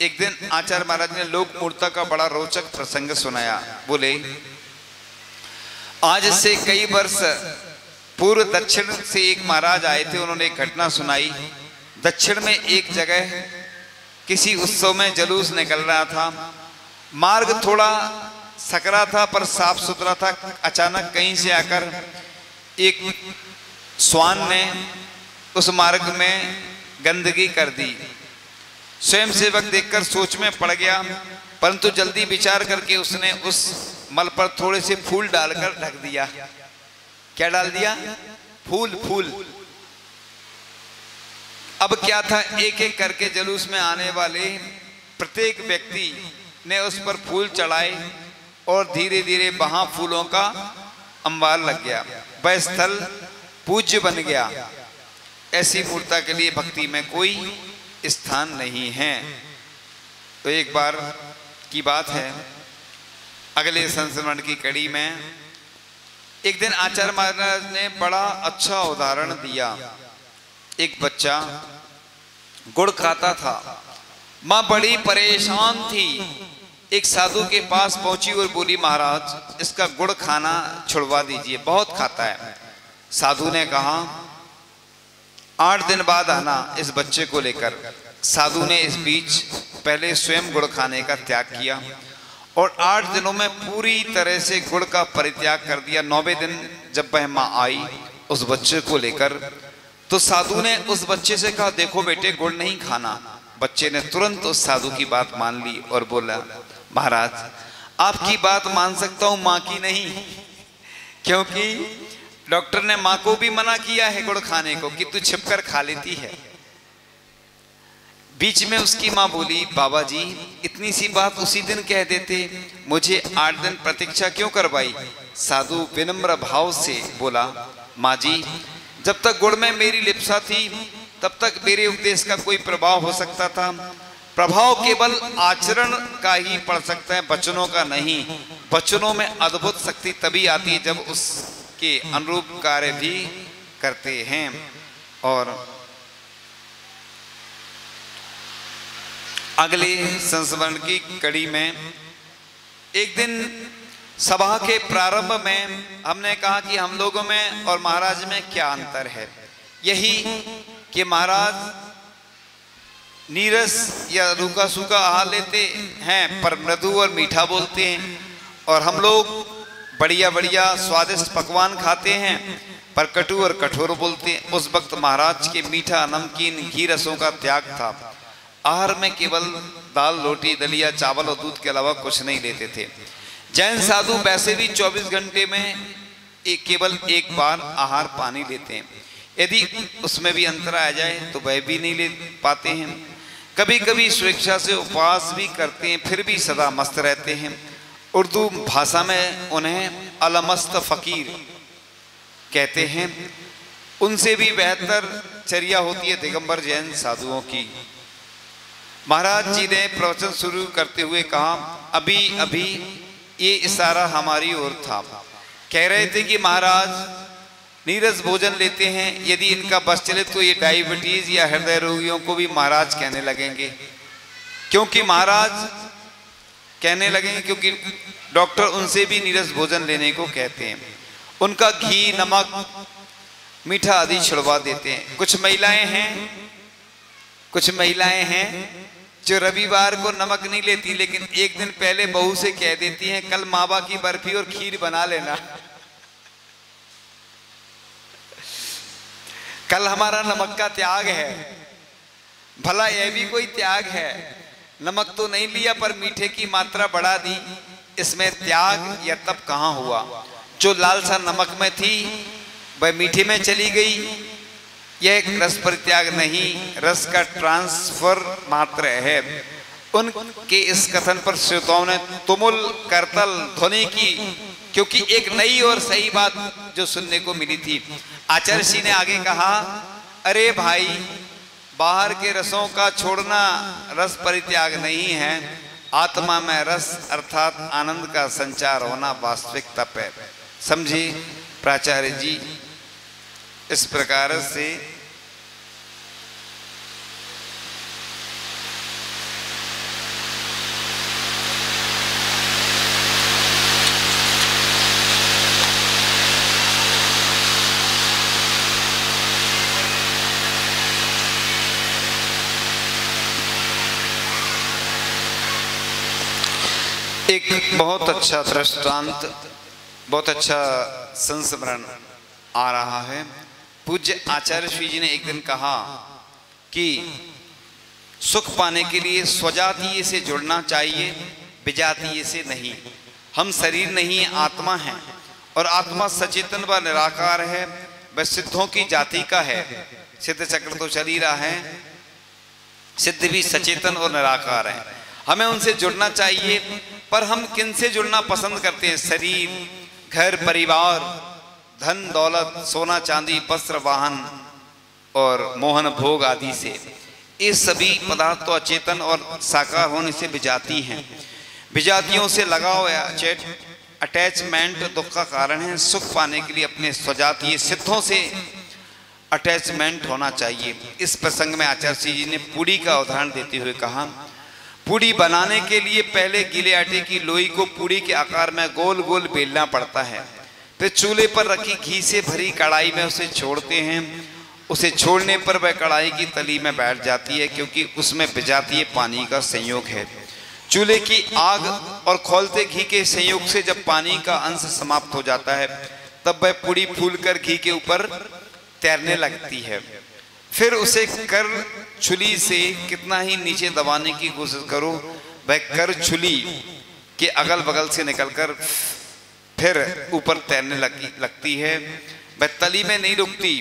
एक दिन आचार्य महाराज ने लोक मूर्ता का बड़ा रोचक प्रसंग सुनाया। बोले, आज से कई वर्ष पूर्व दक्षिण से एक महाराज आए थे। उन्होंने एक घटना सुनाई। दक्षिण में एक जगह किसी उत्सव में जुलूस निकल रहा था। मार्ग थोड़ा सकरा था पर साफ सुथरा था। अचानक कहीं से आकर एक श्वान ने उस मार्ग में गंदगी कर दी। स्वयं सेवक देखकर सोच में पड़ गया, परंतु जल्दी विचार करके उसने उस मल पर थोड़े से फूल डालकर ढक दिया। क्या डाल दिया? फूल। अब क्या था, एक एक करके जुलूस में आने वाले प्रत्येक व्यक्ति ने उस पर फूल चढ़ाए और धीरे धीरे वहां फूलों का अंबार लग गया। वह स्थल पूज्य बन गया। ऐसी मूर्ता के लिए भक्ति में कोई स्थान नहीं है। तो एक बार की बात है, अगले संस्मरण की कड़ी में एक दिन आचार्य महाराज ने बड़ा अच्छा उदाहरण दिया। एक बच्चा गुड़ खाता था। माँ बड़ी परेशान थी। एक साधु के पास पहुंची और बोली, महाराज इसका गुड़ खाना छुड़वा दीजिए, बहुत खाता है। साधु ने कहा, 8 दिन बाद आना इस बच्चे को लेकर। साधु ने इस बीच पहले स्वयं गुड़ खाने का त्याग किया और 8 दिनों में पूरी तरह से गुड़ का परित्याग कर दिया। 9वें दिन जब वह माँ आई उस बच्चे को लेकर, तो साधु ने उस बच्चे से कहा, देखो बेटे गुड़ नहीं खाना। बच्चे ने तुरंत उस साधु की बात मान ली और बोला, महाराज आपकी बात मान सकता हूं, माँ की नहीं, क्योंकि डॉक्टर ने माँ को भी मना किया है गुड़ खाने को कि तू छिपकर खा लेती है। बीच में उसकी माँ बोली, बाबा जी इतनी सी बात उसी दिन कह देते, मुझे 8 दिन प्रतीक्षा क्यों करवाई। साधु विनम्र भाव से बोला, माँ जी जब तक गुड़ में मेरी लिप्सा थी तब तक मेरे उपदेश का कोई प्रभाव हो सकता था। प्रभाव केवल आचरण का ही पड़ सकता है, वचनों का नहीं। वचनों में अद्भुत शक्ति तभी आती है जब उसके अनुरूप कार्य भी करते हैं। और अगले संस्मरण की कड़ी में एक दिन सभा के प्रारंभ में हमने कहा कि हम लोगों में और महाराज में क्या अंतर है। यही कि महाराज नीरस या रूखा सूखा आहार लेते हैं पर मृदु और मीठा बोलते हैं, और हम लोग बढ़िया बढ़िया स्वादिष्ट पकवान खाते हैं पर कटु और कठोर बोलते हैं। उस वक्त महाराज के मीठा नमकीन घी रसों का त्याग था। आहार में केवल दाल रोटी दलिया चावल और दूध के अलावा कुछ नहीं लेते थे। जैन साधु वैसे भी 24 घंटे में केवल एक बार आहार पानी लेते हैं। यदि उसमें भी अंतर आ जाए तो वह भी नहीं ले पाते हैं। कभी कभी स्वेच्छा से उपवास भी करते हैं, फिर भी सदा मस्त रहते हैं। उर्दू भाषा में उन्हें अलमस्त फकीर कहते हैं। उनसे भी बेहतर चर्या होती है दिगंबर जैन साधुओं की। महाराज जी ने प्रवचन शुरू करते हुए कहा, अभी अभी ये इशारा हमारी ओर था। कह रहे थे कि महाराज नीरस भोजन लेते हैं, यदि इनका बस चले तो ये डायबिटीज या हृदय रोगियों को भी महाराज कहने लगेंगे, क्योंकि महाराज कहने लगेंगे क्योंकि डॉक्टर उनसे भी नीरस भोजन लेने को कहते हैं। उनका घी नमक मीठा आदि छिड़वा देते हैं। कुछ महिलाएं हैं जो रविवार को नमक नहीं लेती, लेकिन एक दिन पहले बहू से कह देती हैं कल मावा की बर्फी और खीर बना लेना, कल हमारा नमक का त्याग है। भला यह भी कोई त्याग है, नमक तो नहीं लिया पर मीठे की मात्रा बढ़ा दी, इसमें त्याग या तप कहाँ हुआ। जो लालसा नमक में थी वह मीठे में चली गई। यह एक रस परित्याग नहीं, रस का ट्रांसफर मात्र है। उनके इस कथन पर श्रोताओं ने तुमुल करतल ध्वनि की, क्योंकि एक नई और सही बात जो सुनने को मिली थी। आचार्य जी ने आगे कहा, अरे भाई बाहर के रसों का छोड़ना रस परित्याग नहीं है, आत्मा में रस अर्थात आनंद का संचार होना वास्तविक तप है। समझे प्राचार्य जी। इस प्रकार से एक बहुत अच्छा दृष्टांत, बहुत अच्छा संस्मरण आ रहा है। पूज्य आचार्य श्री जी ने एक दिन कहा कि सुख पाने के लिए स्वजातीय से जुड़ना चाहिए, विजातीय से नहीं। हम शरीर नहीं आत्मा हैं, और आत्मा सचेतन व निराकार है। वह सिद्धों की जाति का है। सिद्ध चक्र तो चल ही रहा है, सिद्ध भी सचेतन और निराकार है। हमें उनसे जुड़ना चाहिए, पर हम किन से जुड़ना पसंद करते हैं? शरीर, घर परिवार, धन दौलत, सोना चांदी, वस्त्र वाहन और मोहन भोग आदि से। ये सभी पदार्थ तो अचेतन और साकार होने से विजाती हैं। विजातियों से लगाव या अटैचमेंट दुख का कारण है। सुख पाने के लिए अपने स्वजातीय सिद्धों से अटैचमेंट होना चाहिए। इस प्रसंग में आचार्य जी ने पूड़ी का उदाहरण देते हुए कहा, पूड़ी बनाने के लिए पहले गीले आटे की लोई को पूड़ी के आकार में गोल गोल बेलना पड़ता है। फिर चूल्हे पर रखी घी से भरी कढ़ाई में उसे छोड़ते हैं। उसे छोड़ने पर वह कढ़ाई की तली में बैठ जाती है, क्योंकि उसमें विजातीय पानी का संयोग है। चूल्हे की आग और खौलते घी के संयोग से जब पानी का अंश समाप्त हो जाता है तब वह पुड़ी फूलकर घी के ऊपर तैरने लगती है। फिर उसे कर छुली से कितना ही नीचे दबाने की कोशिश करो, वह कर छुली के अगल बगल से निकलकर फिर ऊपर तैरने लगती है। वह तली में नहीं रुकती।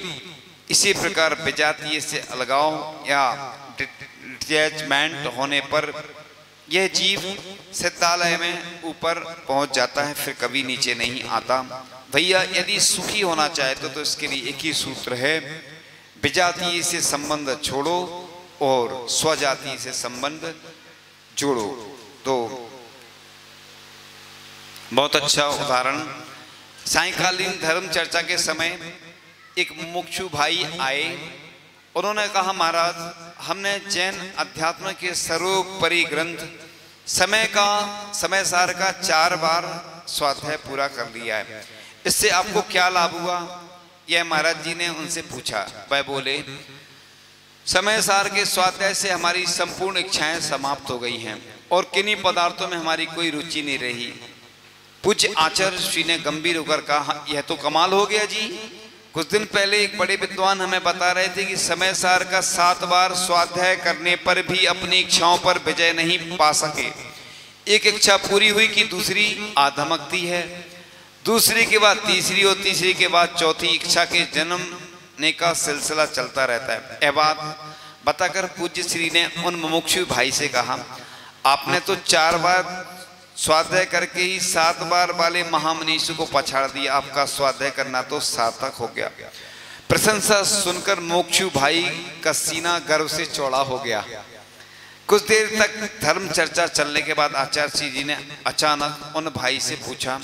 इसी प्रकार विजातीय से अलगाव या डिटैचमेंट होने पर यह जीव सिद्धालय में ऊपर पहुंच जाता है, फिर कभी नीचे नहीं आता। भैया यदि सुखी होना चाहते तो इसके लिए एक ही सूत्र है, विजातीय से संबंध छोड़ो और स्वजातीय से संबंध जोड़ो। तो बहुत अच्छा उदाहरण, सायंकालीन धर्म चर्चा के समय एक मुमुक्षु भाई आए। उन्होंने कहा, महाराज हमने जैन अध्यात्म के सर्वोपरि ग्रंथ समय सार का 4 बार स्वाध्याय पूरा कर लिया है, इससे आपको क्या लाभ हुआ? यह महाराज जी ने उनसे पूछा। वह बोले, समय सार के स्वाध्याय से हमारी संपूर्ण इच्छाएं समाप्त हो गई हैं और किन्हीं पदार्थों में हमारी कोई रुचि नहीं रही। पूज्य आचार्य श्री ने गंभीर होकर कहा, यह तो कमाल हो गया जी। कुछ दिन पहले एक बड़े विद्वान हमें बता रहे थे कि समय सार का 7 बार स्वाध्याय करने पर भी अपनी इच्छाओं पर विजय नहीं पा सके। एक इच्छा पूरी हुई कि दूसरी आधमकती है, दूसरी के बाद तीसरी और तीसरी के बाद चौथी इच्छा के जन्मने का सिलसिला चलता रहता है। यह बात बताकर पूज्य श्री ने उन मुमुक्षु भाई से कहा, आपने तो 4 बार स्वाध्याय करके ही 7 बार वाले महामनीषी को पछाड़ दिया। आपका स्वाध्याय करना तो सार्थक हो गया। प्रशंसा सुनकर मुमुक्षु भाई का सीना गर्व से चौड़ा हो गया। कुछ देर तक धर्म चर्चा चलने के बाद आचार्य जी ने अचानक उन भाई से पूछा,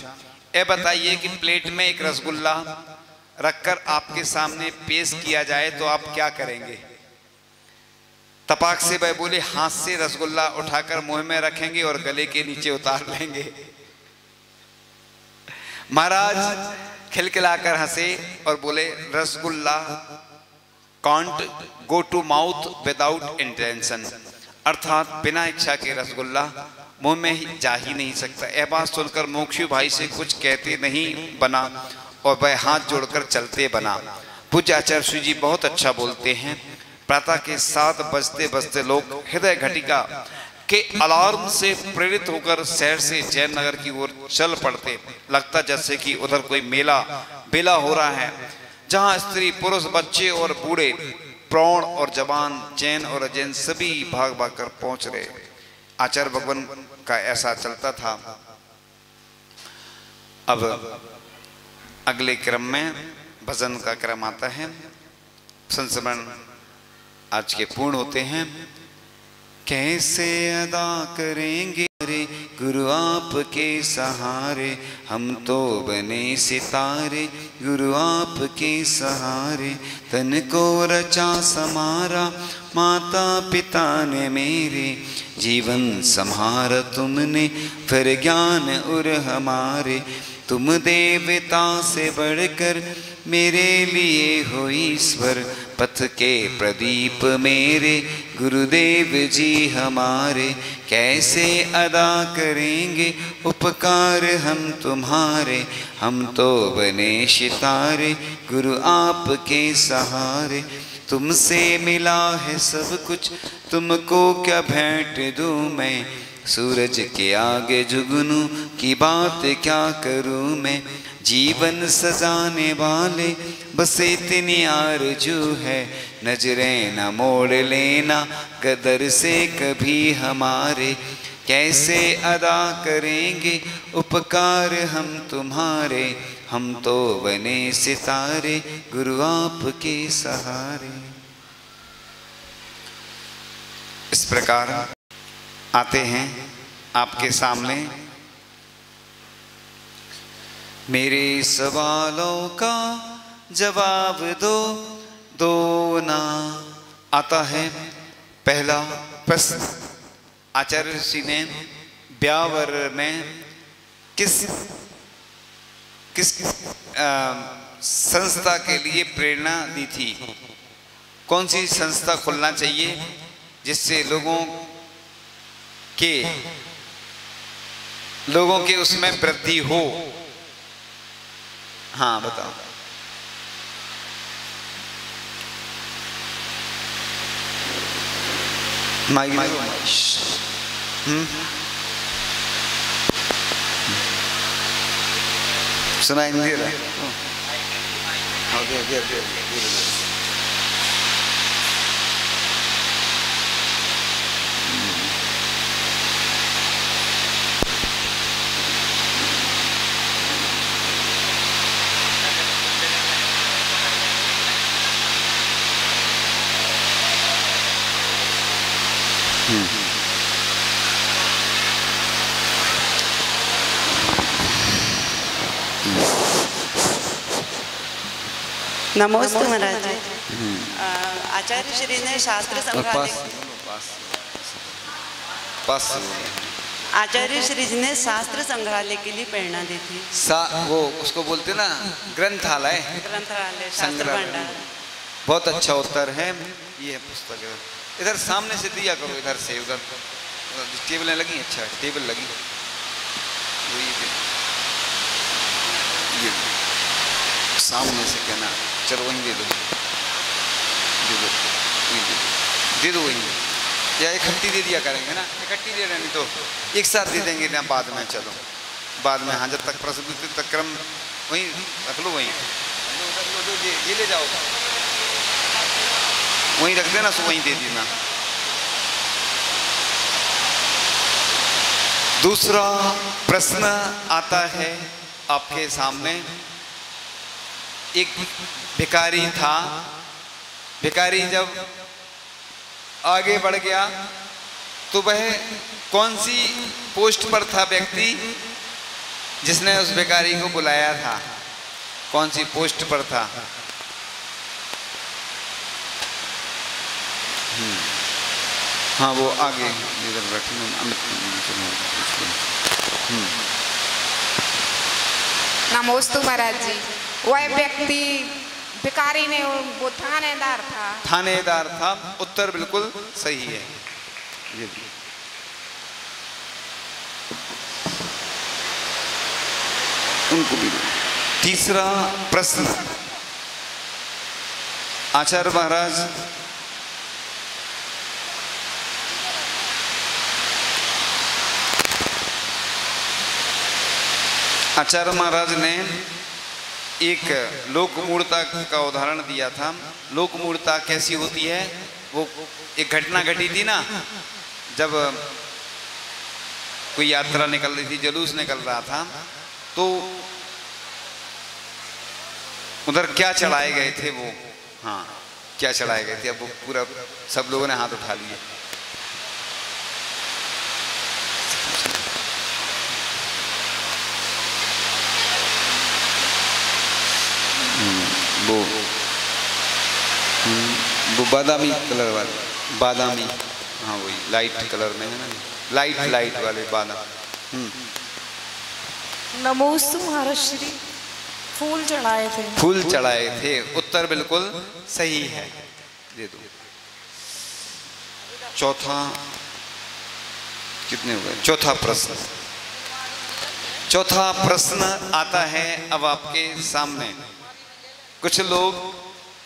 ए बताइए कि प्लेट में एक रसगुल्ला रखकर आपके सामने पेश किया जाए तो आप क्या करेंगे? तपाक से वह बोले, हाथ से रसगुल्ला उठाकर मुंह में रखेंगे और गले के नीचे उतार लेंगे। महाराज खिलखिलाकर हंसे और बोले, rasgulla can't go to mouth without intention, अर्थात बिना इच्छा के रसगुल्ला मुंह में जा ही नहीं सकता। यह बात सुनकर मुमुक्षु भाई से कुछ कहते नहीं बना और वह हाथ जोड़कर चलते बना। पूज्य आचार्य जी बहुत अच्छा बोलते हैं। प्रातः के 7 बजते बजते लोग हृदय घटिका के अलार्म से प्रेरित होकर शहर से जैन नगर की ओर चल पड़ते। लगता जैसे कि उधर कोई मेला बेला हो रहा है, जहां स्त्री पुरुष बच्चे और बूढ़े प्रौढ़ और जवान जैन और अजैन सभी भाग भाग कर पहुंच रहे। आचार्य भगवान का ऐसा चलता था। अब अगले क्रम में भजन का क्रम आता है। संस्मरण आज के पूर्ण होते हैं। कैसे अदा करेंगे रे गुरु आपके सहारे, हम तो बने सितारे गुरु आपके सहारे। तन को रचा समारा माता पिता ने मेरे, जीवन संहारा तुमने फिर ज्ञान उर हमारे। तुम देवता से बढ़कर मेरे लिए हो ईश्वर, पथ के प्रदीप मेरे गुरुदेव जी हमारे। कैसे अदा करेंगे उपकार हम तुम्हारे, हम तो बने सितारे गुरु आपके सहारे। तुमसे मिला है सब कुछ तुमको क्या भेंट दूं मैं, सूरज के आगे जुगनू की बात क्या करूं मैं। जीवन सजाने वाले बस इतनी आरज़ू है, नजरें न मोड़ लेना कदर से कभी हमारे। कैसे अदा करेंगे उपकार हम तुम्हारे, हम तो बने सितारे गुरु आपके सहारे। इस प्रकार आते हैं आपके सामने। मेरे सवालों का जवाब दो ना। आता है पहला प्रश्न, आचार्य ऋषि ने ब्यावर में किस संस्था के लिए प्रेरणा दी थी? कौन सी संस्था खोलना चाहिए जिससे लोगों के लोगों के उसमें वृद्धि हो। हाँ बताओ। सुनाई नहीं दे रहा। नमोस्तु महाराज। आचार्य श्री ने शास्त्र संग्रहालय आचार्य श्री जी ने शास्त्र संग्रहालय के लिए प्रेरणा दी थी। वो उसको बोलते ना ग्रंथालय, शास्त्र भंडार। बहुत अच्छा उत्तर है। ये है पुस्तक, इधर सामने से दिया करो, इधर से उधर टेबलें लगी। अच्छा टेबल लगी, ये सामने से कहना। चलो वहीं दे दो, दे दो, दे दो वहीं, या इकट्ठी दे दिया करेंगे ना, इकट्ठी दे रहे, नहीं तो एक साथ दे देंगे ना बाद में। चलो बाद में, हाँ जब तक प्रस्तुति तक क्रम वहीं रख लो, वहीं ये ले जाओ, वहीं रख देना, सो वहीं दे देना। दूसरा प्रश्न आता है आपके सामने। एक भिखारी था, भिखारी जब आगे बढ़ गया तो वह कौन सी पोस्ट पर था व्यक्ति जिसने उस भिखारी को बुलाया था? कौन सी पोस्ट पर था? हाँ वो आगे इधर बैठे। नमोस्तु महाराज जी। वह व्यक्ति भिखारी ने वो थानेदार था। थानेदार था, उत्तर बिल्कुल सही है। ये उनको भी। तीसरा प्रश्न आचार्य महाराज आचार्य महाराज ने एक लोक मूर्ता का उदाहरण दिया था। लोक मूर्ता कैसी होती है? वो एक घटना घटी थी ना, जब कोई यात्रा निकल रही थी, जुलूस निकल रहा था, तो उधर क्या चढ़ाए गए थे वो? हाँ क्या चढ़ाए गए थे? अब वो पूरा सब लोगों ने हाथ उठा लिए। वो बादामी कलर वाले, बादामी, हाँ वही लाइट कलर में है ना, लाइट वाले बादाम। नमोस्तु महाराज श्री। फूल चढ़ाए थे। फूल चढ़ाए थे, उत्तर बिल्कुल सही है। दे दो। चौथा कितने हो गए? चौथा प्रश्न। चौथा प्रश्न आता है अब आपके सामने। कुछ लोग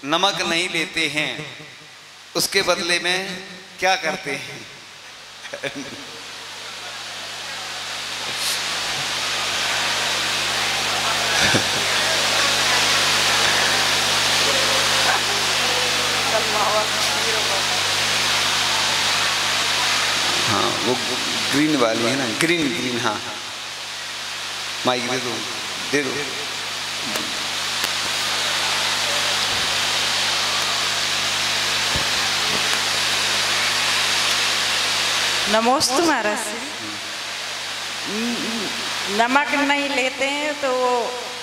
नमक नहीं लेते हैं, उसके बदले में क्या करते हैं? हाँ वो ग्रीन वाली है ना, ग्रीन। हाँ माइक दे दो, दे दो। नमोस्तु महाराज। नमक नहीं लेते हैं तो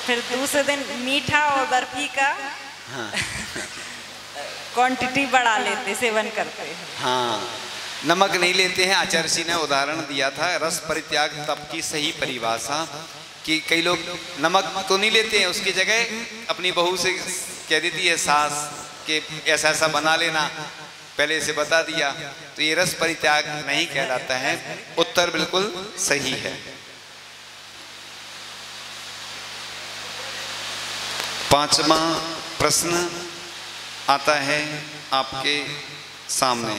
फिर दूसरे दिन मीठा और बर्फी का क्वांटिटी बढ़ा लेते, सेवन करते हैं। हाँ नमक नहीं लेते हैं। आचार्य जी ने उदाहरण दिया था रस परित्याग तप की सही परिभाषा, कि कई लोग नमक तो नहीं लेते हैं, उसकी जगह अपनी बहू से कह देती है सास के ऐसा ऐसा बना लेना, पहले से बता दिया, तो ये रस परित्याग नहीं कहलाता है। उत्तर बिल्कुल सही है। पांचवा प्रश्न आता है आपके सामने।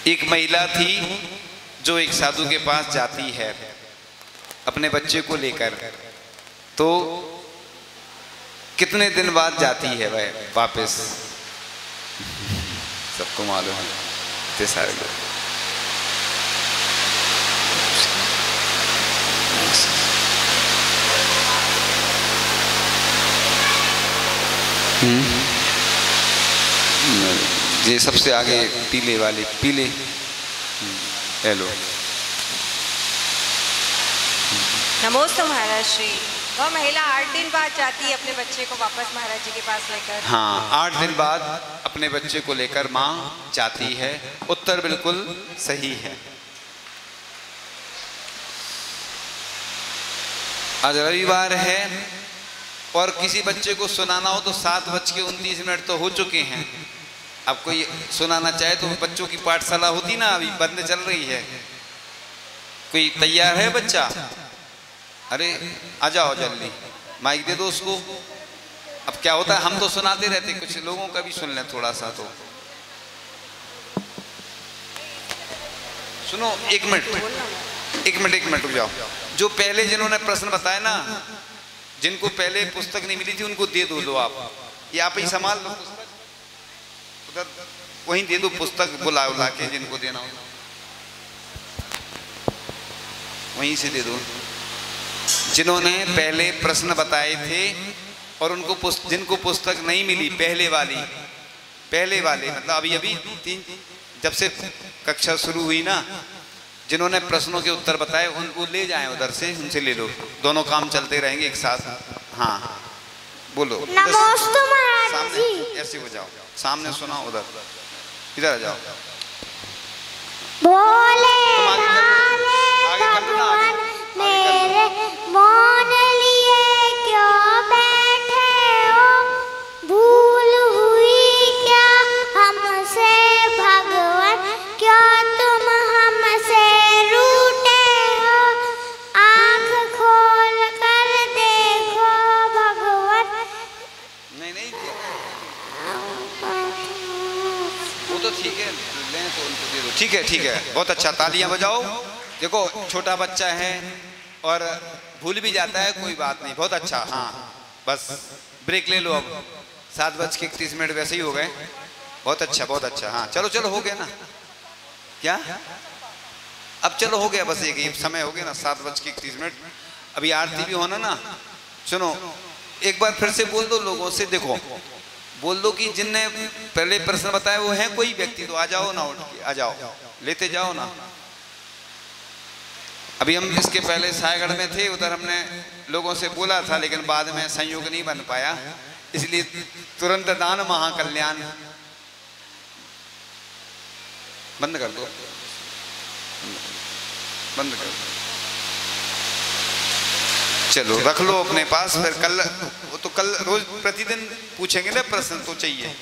एक महिला थी जो एक साधु के पास जाती है अपने बच्चे को लेकर, तो कितने दिन बाद जाती है वह वापस? सबको मालूम है, इतने सारे लोग। ये सबसे आगे पीले वाले, पीले, हेलो। नमोस्तु महाराज श्री। वह महिला 8 दिन बाद जाती है अपने बच्चे को वापस महाराज जी के पास लेकर। हाँ, 8 दिन बाद अपने बच्चे को लेकर माँ जाती है। उत्तर बिल्कुल सही है। आज रविवार है और किसी बच्चे को सुनाना हो तो 7:29 तो हो चुके हैं। अब कोई सुनाना चाहे तो बच्चों की पाठशाला होती ना, अभी बंद चल रही है। कोई तैयार है बच्चा? अरे आ जाओ जल्दी, माइक दे दो उसको। अब क्या होता है, हम तो सुनाते रहते, कुछ लोगों का भी सुन लें थोड़ा सा। तो सुनो, एक मिनट रुक जाओ। जो पहले जिन्होंने प्रश्न बताया ना, जिनको पहले पुस्तक नहीं मिली थी उनको दे दो आप। ये आप ही संभाल लो पुस्तक, उधर वहीं दे दो पुस्तक, बुला के जिनको देना हो वहीं से दे दो। जिन्होंने पहले प्रश्न बताए थे और उनको जिनको पुस्तक नहीं मिली, पहले वाले मतलब अभी 3 जब से कक्षा शुरू हुई ना, जिन्होंने प्रश्नों के उत्तर बताए उनको ले जाएं उधर से, उनसे ले लो। दोनों काम चलते रहेंगे एक साथ। हाँ बोलो। नमोस्तु महाराज जी। ऐसे हो जाओ, सामने सुनाओ, उधर इधर आ जाओ। भोले भगवान मेरे मोन लिए क्यों बैठे हो, भूल हुई क्या हमसे भगवान, क्यों तुम हमसे रूठे हो, आँख खोल कर देखो भगवान। नहीं वो तो ठीक है, लें तो उनको दे दो। ठीक है, बहुत अच्छा, तालियां बजाओ। देखो छोटा बच्चा है और भूल भी जाता है, कोई बात नहीं, बहुत अच्छा। हाँ बस ब्रेक ले लो, अब 7:31 वैसे ही हो गए। बहुत अच्छा। हाँ चलो हो गया ना, क्या अब चलो हो गया, बस एक समय हो गया ना, 7:31। अभी आरती भी होना ना। सुनो, एक बार फिर से बोल दो लोगों से, देखो बोल दो कि जिनने पहले प्रश्न बताए वो है कोई व्यक्ति, तो आ जाओ ना, उठ के आ जाओ, लेते जाओ ना। अभी हम इसके पहले सायगढ़ में थे, उधर हमने लोगों से बोला था, लेकिन बाद में संयोग नहीं बन पाया, इसलिए तुरंत दान महाकल्याण बंद कर दो, बंद कर दो। चलो रख लो अपने पास, फिर कल, वो तो कल रोज प्रतिदिन पूछेंगे ना प्रश्न, तो चाहिए।